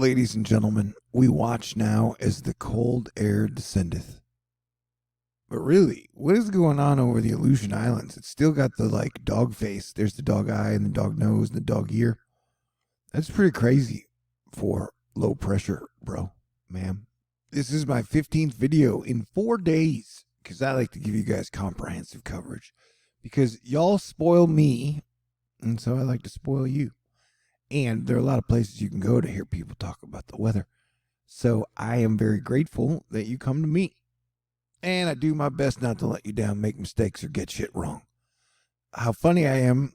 Ladies and gentlemen, we watch now as the cold air descendeth. But really, what is going on over the Aleutian Islands? It's still got the like dog face. There's the dog eye and the dog nose and the dog ear. That's pretty crazy for low pressure, bro, ma'am. This is my 15th video in 4 days because I like to give you guys comprehensive coverage because y'all spoil me, and so I like to spoil you. And there are a lot of places you can go to hear people talk about the weather. So I am very grateful that you come to me. And I do my best not to let you down, make mistakes, or get shit wrong. How funny I am,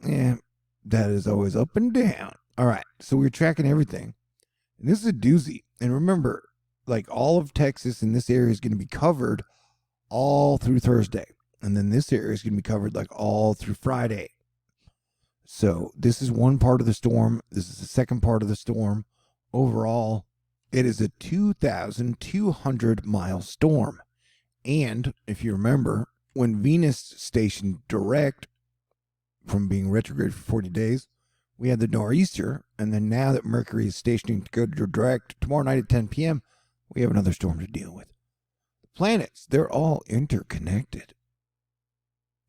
that is always up and down. All right, so we're tracking everything. And this is a doozy. And remember, like all of Texas in this area is going to be covered all through Thursday. And then this area is going to be covered like all through Friday. So this is one part of the storm. This is the second part of the storm. Overall, it is a 2,200-mile storm. And if you remember, when Venus stationed direct from being retrograde for 40 days, we had the nor'easter. And then now that Mercury is stationing to go direct tomorrow night at 10 p.m., we have another storm to deal with. The planets, they're all interconnected.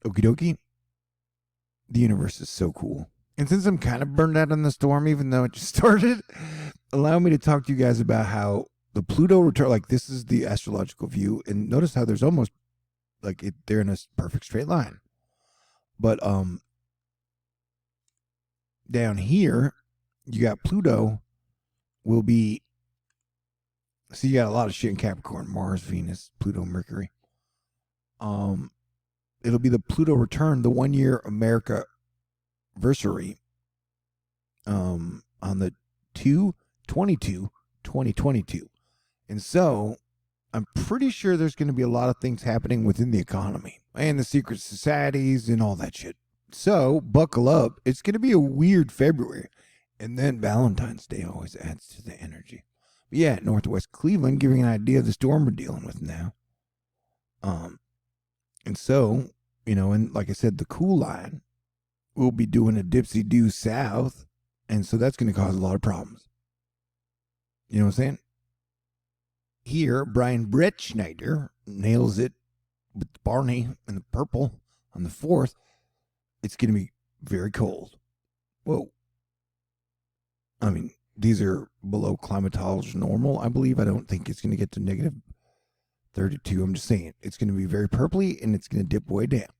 Okie dokie. The universe is so cool. And since I'm kind of burned out on the storm, even though it just started, allow me to talk to you guys about how the Pluto return, like this is the astrological view, and notice how there's almost like they're in a perfect straight line. But down here, you got Pluto will be, so you got a lot of shit in Capricorn, Mars, Venus, Pluto, Mercury. It'll be the Pluto return, the 1 year America anniversary on the 2/22/2022. And so I'm pretty sure there's going to be a lot of things happening within the economy and the secret societies and all that shit. So buckle up. It's going to be a weird February. And then Valentine's Day always adds to the energy. But yeah, Northwest Cleveland, giving an idea of the storm we're dealing with now. And so, and like I said, the cool line will be doing a dipsy due south. And so that's going to cause a lot of problems. You know what I'm saying? Here, Brian Brett Schneider nails it with Barney and the purple on the 4th. It's going to be very cold. Whoa. I mean, these are below climatology normal, I believe. I don't think it's going to get to negative 32. I'm just saying. It's going to be very purpley and it's going to dip way down.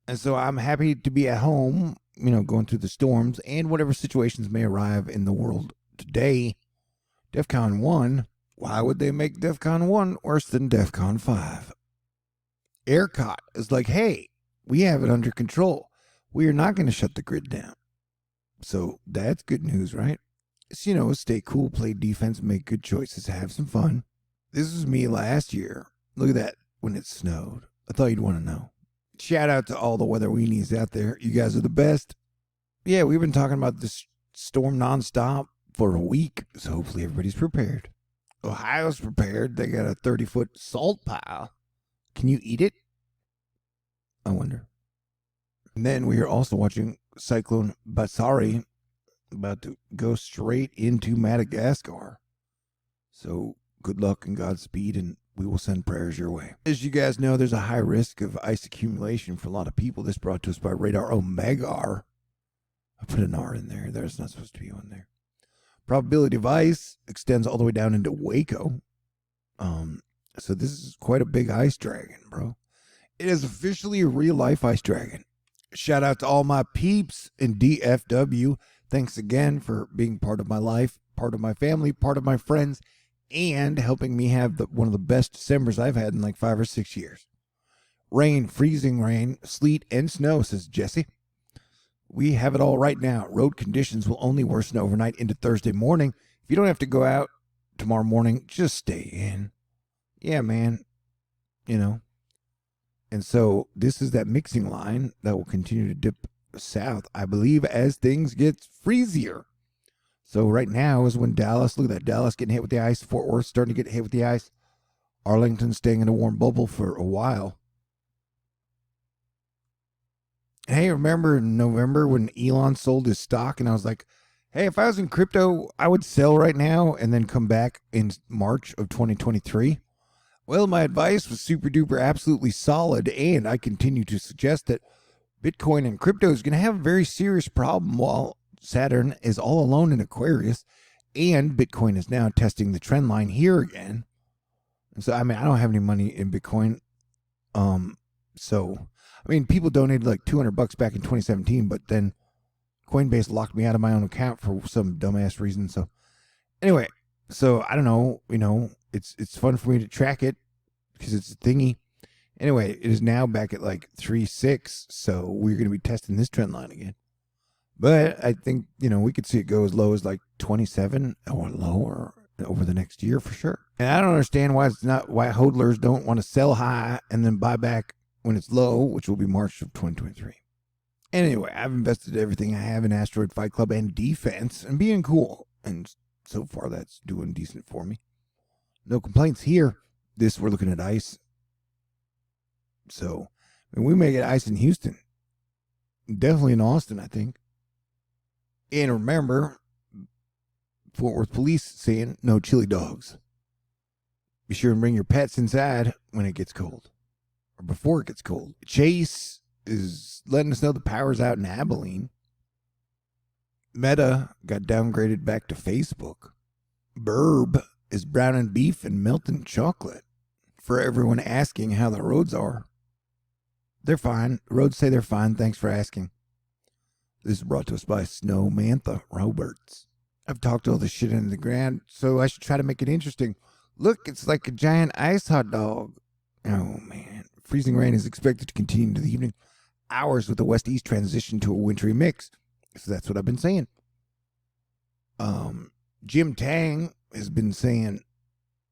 And so I'm happy to be at home, going through the storms and whatever situations may arrive in the world today. DEFCON 1. Why would they make DEFCON 1 worse than DEFCON 5? ERCOT is like, hey, we have it under control. We are not going to shut the grid down. So that's good news, right? It's, stay cool, play defense, make good choices, have some fun. This was me last year. Look at that when it snowed. I thought you'd want to know. Shout out to all the weather weenies out there. You guys are the best. Yeah, we've been talking about this storm nonstop for a week, so hopefully everybody's prepared. Ohio's prepared. They got a 30-foot salt pile. Can you eat it? I wonder. And then we are also watching Cyclone Basari about to go straight into Madagascar. So good luck and Godspeed, and we will send prayers your way. As you guys know, there's a high risk of ice accumulation for a lot of people. This brought to us by Radar Omegar. I put an R in there. There's not supposed to be one there. Probability of ice extends all the way down into Waco. So this is quite a big ice dragon, bro. It is officially a real-life ice dragon. Shout out to all my peeps in DFW. Thanks again for being part of my life, part of my family, part of my friends, and helping me have one of the best Decembers I've had in like 5 or 6 years. Rain, freezing rain, sleet, and snow, says Jesse. We have it all right now. Road conditions will only worsen overnight into Thursday morning. If you don't have to go out tomorrow morning, just stay in. Yeah, man. And so this is that mixing line that will continue to dip south, I believe, as things get freezier. So right now is when Dallas, look at that, Dallas getting hit with the ice. Fort Worth starting to get hit with the ice. Arlington staying in a warm bubble for a while. Hey, remember in November when Elon sold his stock and I was like, Hey, if I was in crypto, I would sell right now and then come back in March of 2023. Well, my advice was super duper absolutely solid, and I continue to suggest that Bitcoin and crypto is going to have a very serious problem while Saturn is all alone in Aquarius, and Bitcoin is now testing the trend line here again. And so, I mean, I don't have any money in Bitcoin. So, I mean, people donated like $200 back in 2017, but then Coinbase locked me out of my own account for some dumbass reason. So, anyway, so I don't know, it's fun for me to track it because it's a thingy. Anyway, it is now back at like 3.6, so we're going to be testing this trend line again. But I think, we could see it go as low as like 27 or lower over the next year for sure. And I don't understand why hodlers don't want to sell high and then buy back when it's low, which will be March of 2023. Anyway, I've invested everything I have in Asteroid Fight Club and defense and being cool. And so far, that's doing decent for me. No complaints here. We're looking at ICE. So, we may get ICE in Houston. Definitely in Austin, I think. And remember, Fort Worth police saying no chili dogs. Be sure and bring your pets inside when it gets cold. Or before it gets cold. Chase is letting us know the power's out in Abilene. Meta got downgraded back to Facebook. Burb is browning beef and melting chocolate. For everyone asking how the roads are, they're fine. The roads say they're fine. Thanks for asking. This is brought to us by Snowmantha Roberts. I've talked all this shit into the ground, so I should try to make it interesting. Look, it's like a giant ice hot dog. Oh, man. Freezing rain is expected to continue into the evening hours with the west-east transition to a wintry mix. So that's what I've been saying. Jim Tang has been saying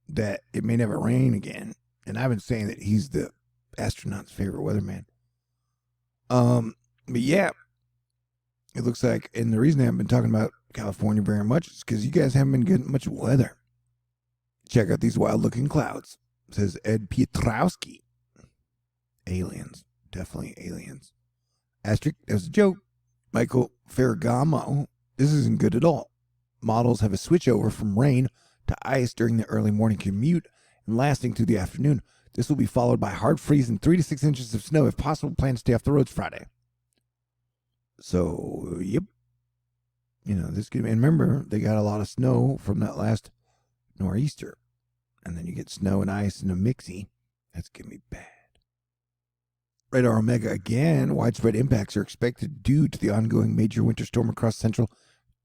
that it may never rain again. And I've been saying that he's the astronaut's favorite weatherman. But yeah, it looks like, and the reason I haven't been talking about California very much is because you guys haven't been getting much weather. Check out these wild-looking clouds, says Ed Pietrowski. Aliens. Definitely aliens. Asterisk, that was a joke. Michael Ferragamo. This isn't good at all. Models have a switchover from rain to ice during the early morning commute and lasting through the afternoon. This will be followed by hard freeze and 3 to 6 inches of snow if possible. Plan to stay off the roads Friday. So, yep. This could be, and remember, they got a lot of snow from that last nor'easter. And then you get snow and ice and a mixie. That's going to be bad. Radar Omega again. Widespread impacts are expected due to the ongoing major winter storm across central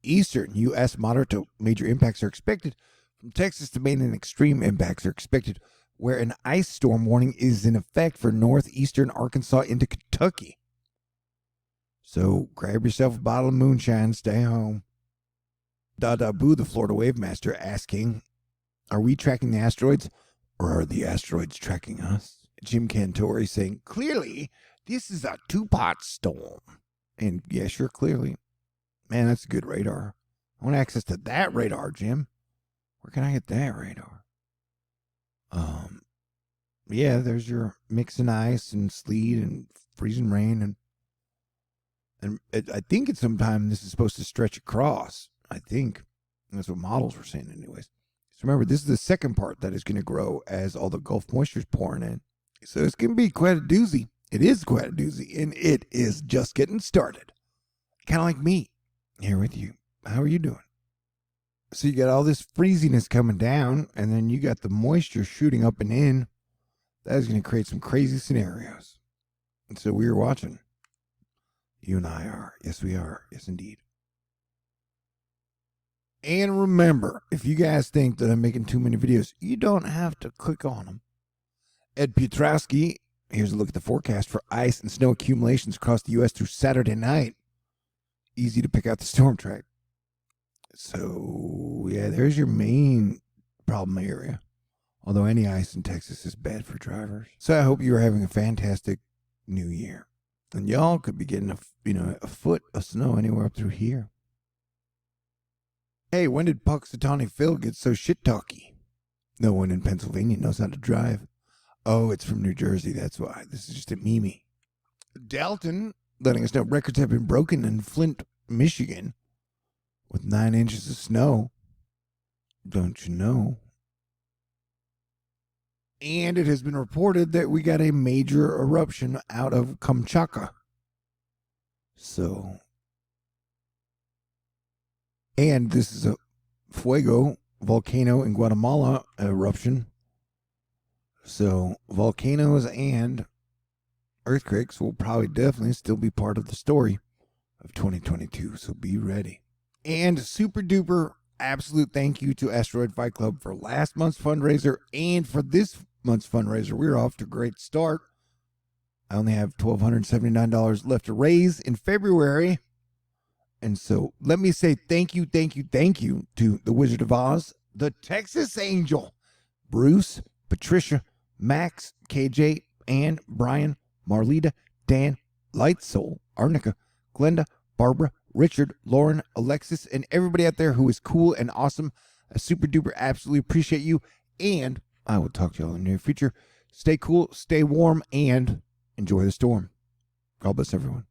eastern U.S. Moderate to major impacts are expected from Texas to Maine, and extreme impacts are expected where an ice storm warning is in effect for northeastern Arkansas into Kentucky. So grab yourself a bottle of moonshine, stay home. Dada Boo, the Florida Wave Master, asking, are we tracking the asteroids or are the asteroids tracking us? Jim Cantori saying, clearly, this is a two-pot storm. And yeah, sure, clearly. Man, that's a good radar. I want access to that radar, Jim. Where can I get that radar? Yeah, there's your mixing ice and sleet and freezing rain. And I think it's sometime this is supposed to stretch across. I think. That's what models were saying anyways. So remember, this is the second part that is going to grow as all the Gulf moisture is pouring in. So it's going to be quite a doozy. It is quite a doozy, and it is just getting started. Kind of like me here with you. How are you doing? So you got all this freeziness coming down, and then you got the moisture shooting up and in. That is going to create some crazy scenarios. And so we are watching. You and I are. Yes, we are. Yes, indeed. And remember, if you guys think that I'm making too many videos, you don't have to click on them. Ed Pietrowski, here's a look at the forecast for ice and snow accumulations across the U.S. through Saturday night. Easy to pick out the storm track. So, yeah, there's your main problem area. Although any ice in Texas is bad for drivers. So I hope you are having a fantastic new year. And y'all could be getting a foot of snow anywhere up through here. Hey, when did Puxatawny Phil get so shit-talky? No one in Pennsylvania knows how to drive. Oh, it's from New Jersey, that's why. This is just a meme. Dalton letting us know records have been broken in Flint, Michigan, with 9 inches of snow. Don't you know? And it has been reported that we got a major eruption out of Kamchatka. So, and this is a Fuego volcano in Guatemala eruption. So, volcanoes and earthquakes will probably definitely still be part of the story of 2022. So, be ready. And super duper absolute thank you to Asteroid Fight Club for last month's fundraiser and for this month's fundraiser. We're off to a great start. I only have $1,279 left to raise in February. And so let me say thank you to the Wizard of Oz, the Texas Angel, Bruce, Patricia, Max, KJ, Ann, Brian, Marlita, Dan, Lightsoul, Arnica, Glenda, Barbara, Richard, Lauren, Alexis, and everybody out there who is cool and awesome. I super duper absolutely appreciate you. And I will talk to y'all in the near future. Stay cool, stay warm, and enjoy the storm. God bless everyone.